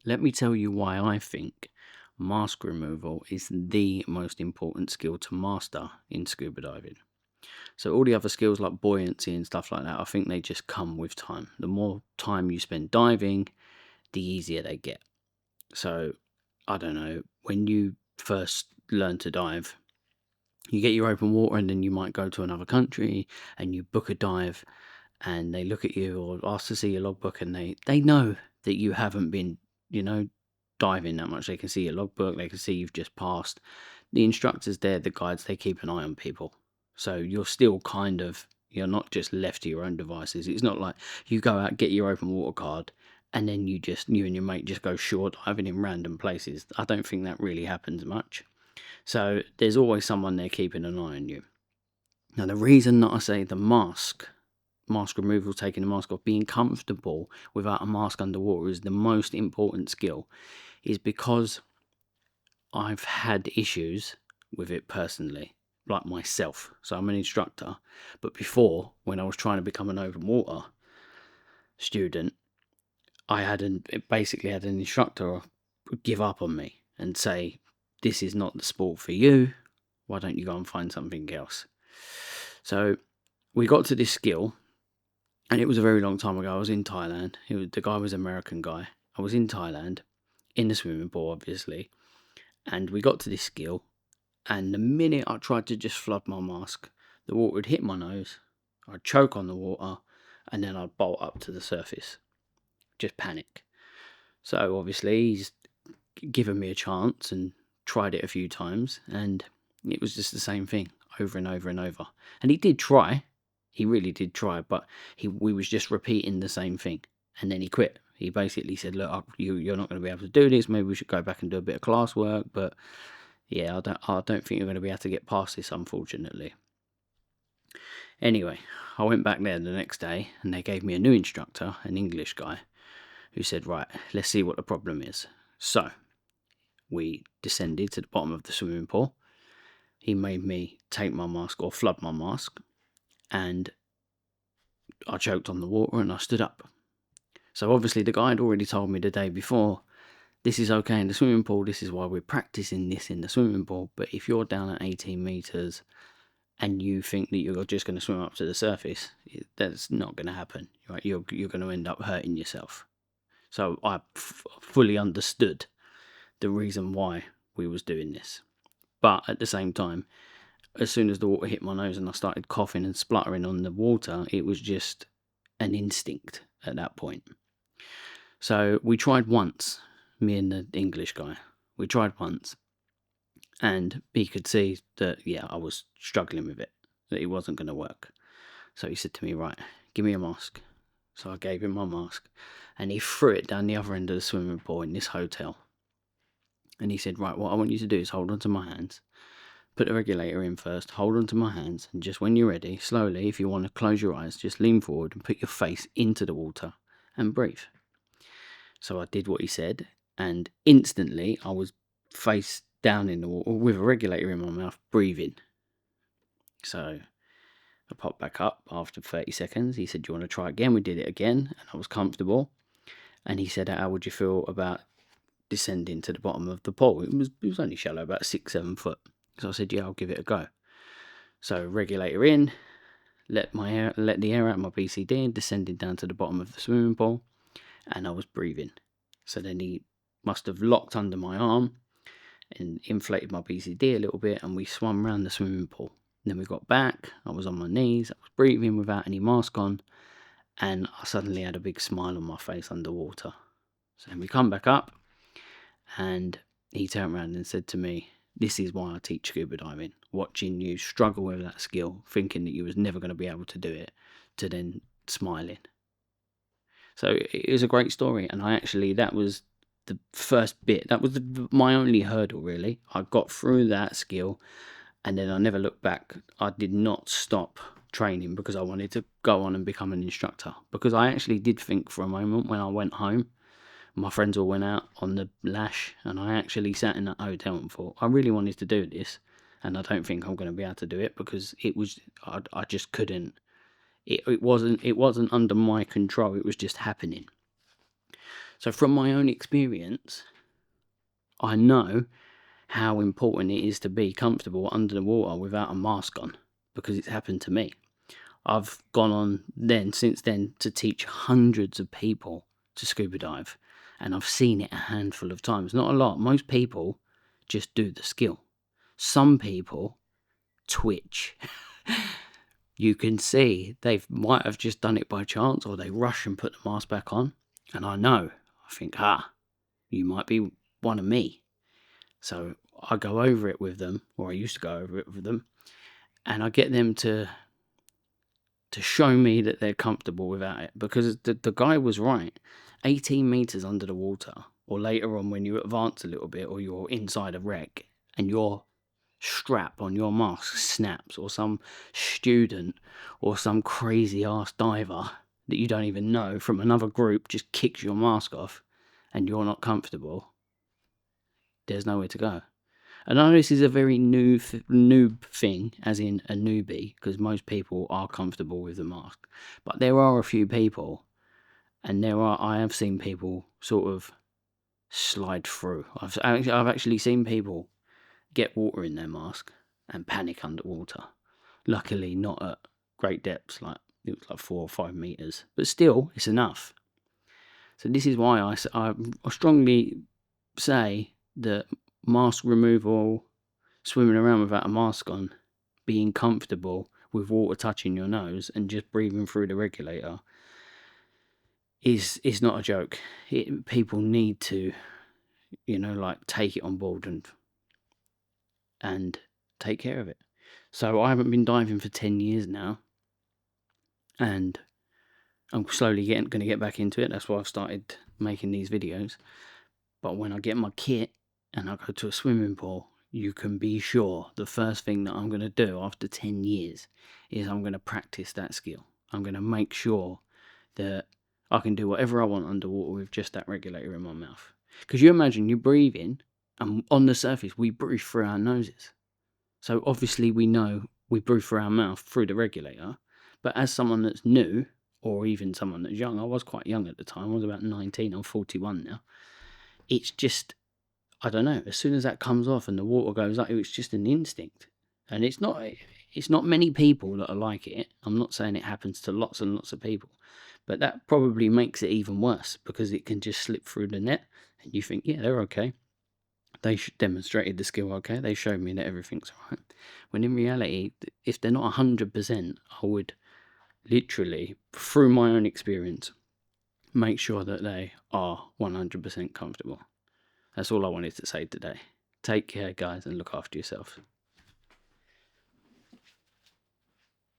Let me tell you why I think mask removal is the most important skill to master in scuba diving. So, all the other skills like buoyancy and stuff like that, I think they just come with time. The more time you spend diving, the easier they get. So, I don't know, when you first learn to dive, you get your open water and then you might go to another country and you book a dive and they look at you or ask to see your logbook and they know that you haven't been, you know, diving that much. They can see your logbook, they can see you've just passed. The instructors there, the guides, they keep an eye on people. So you're still you're not just left to your own devices. It's not like you go out, get your open water card, and then you and your mate just go shore diving in random places. I don't think that really happens much. So there's always someone there keeping an eye on you. Now, the reason that I say mask removal, taking the mask off, being comfortable without a mask underwater is the most important skill is because I've had issues with it personally, like myself. So I'm an instructor, but before, when I was trying to become an open water student, basically had an instructor give up on me and say, "This is not the sport for you. Why don't you go and find something else?" So we got to this skill, and it was a very long time ago. I was in Thailand. The guy was an American guy. I was in Thailand, in the swimming pool, obviously, and we got to this skill. And the minute I tried to just flood my mask, the water would hit my nose. I'd choke on the water, and then I'd bolt up to the surface. Just panic. So obviously he's given me a chance and tried it a few times, and it was just the same thing over and over and over. And he did try. He really did try, but we was just repeating the same thing. And then he quit. He basically said, "Look, you're not going to be able to do this. Maybe we should go back and do a bit of class work." But yeah, I don't think you're going to be able to get past this, unfortunately. Anyway, I went back there the next day, and they gave me a new instructor, an English guy, who said, "Right, let's see what the problem is." So we descended to the bottom of the swimming pool. He made me take my mask or flood my mask, and I choked on the water and I stood up. So obviously the guy had already told me the day before, this is okay in the swimming pool, this is why we're practicing this in the swimming pool, but if you're down at 18 metres and you think that you're just going to swim up to the surface, that's not going to happen. Right? You're going to end up hurting yourself. So I fully understood the reason why we was doing this. But at the same time, as soon as the water hit my nose and I started coughing and spluttering on the water, it was just an instinct at that point. So we tried once, me and the English guy. We tried once, and he could see that, yeah, I was struggling with it, that it wasn't going to work. So he said to me, "Right, give me a mask." So I gave him my mask, and he threw it down the other end of the swimming pool in this hotel. And he said, "Right, what I want you to do is hold on to my hands. Put the regulator in first, hold on to my hands, and just when you're ready, slowly, if you want to close your eyes, just lean forward and put your face into the water and breathe." So I did what he said, and instantly I was face down in the water with a regulator in my mouth, breathing. So I popped back up after 30 seconds. He said, "Do you want to try again?" We did it again, and I was comfortable. And he said, "How would you feel about descending to the bottom of the pool?" It was only shallow, about 6-7 foot. So I said, "Yeah, I'll give it a go." So regulator in, let the air out of my BCD and descended down to the bottom of the swimming pool, and I was breathing. So then he must have locked under my arm and inflated my BCD a little bit, and we swam around the swimming pool. And then we got back, I was on my knees, I was breathing without any mask on, and I suddenly had a big smile on my face underwater. So then we come back up, and he turned around and said to me, "This is why I teach scuba diving. Watching you struggle with that skill, thinking that you was never going to be able to do it, to then smiling." So it was a great story, and that was the first bit. That was my only hurdle, really. I got through that skill, and then I never looked back. I did not stop training because I wanted to go on and become an instructor. Because I actually did think for a moment when I went home, my friends all went out on the lash, and I actually sat in that hotel and thought, I really wanted to do this, and I don't think I'm going to be able to do it because I just couldn't. It wasn't under my control. It was just happening. So from my own experience, I know how important it is to be comfortable under the water without a mask on, because it's happened to me. I've gone on since then to teach hundreds of people to scuba dive, and I've seen it a handful of times. Not a lot. Most people just do the skill. Some people twitch. You can see they might have just done it by chance, or they rush and put the mask back on. And I think, you might be one of me. So I go over it with them, or I used to go over it with them, and I get them to show me that they're comfortable without it, because the guy was right. 18 meters under the water, or later on when you advance a little bit, or you're inside a wreck and your strap on your mask snaps, or some student or some crazy ass diver that you don't even know from another group just kicks your mask off and you're not comfortable, there's nowhere to go. I know this is a very noob thing, as in a newbie, because most people are comfortable with the mask. But there are a few people, and I have seen people sort of slide through. I've actually seen people get water in their mask and panic underwater. Luckily, not at great depths, like it was like 4 or 5 meters, but still, it's enough. So this is why I strongly say that mask removal, swimming around without a mask on, being comfortable with water touching your nose and just breathing through the regulator is not a joke. People need to, take it on board and take care of it. So I haven't been diving for 10 years now, and I'm slowly going to get back into it. That's why I've started making these videos. But when I get my kit and I go to a swimming pool, you can be sure the first thing that I'm going to do after 10 years is I'm going to practice that skill. I'm going to make sure that I can do whatever I want underwater with just that regulator in my mouth. Because you imagine you breathe in, and on the surface we breathe through our noses. So obviously we know we breathe through our mouth through the regulator. But as someone that's new, or even someone that's young, I was quite young at the time, I was about 19, I'm 41 now. It's just, I don't know, as soon as that comes off and the water goes up, it's just an instinct. And it's not many people that are like it. I'm not saying it happens to lots and lots of people, but that probably makes it even worse, because it can just slip through the net and you think, yeah, they're okay. They demonstrated the skill okay. They showed me that everything's right. When in reality, if they're not 100%, I would literally, through my own experience, make sure that they are 100% comfortable. That's all I wanted to say today. Take care, guys, and look after yourself.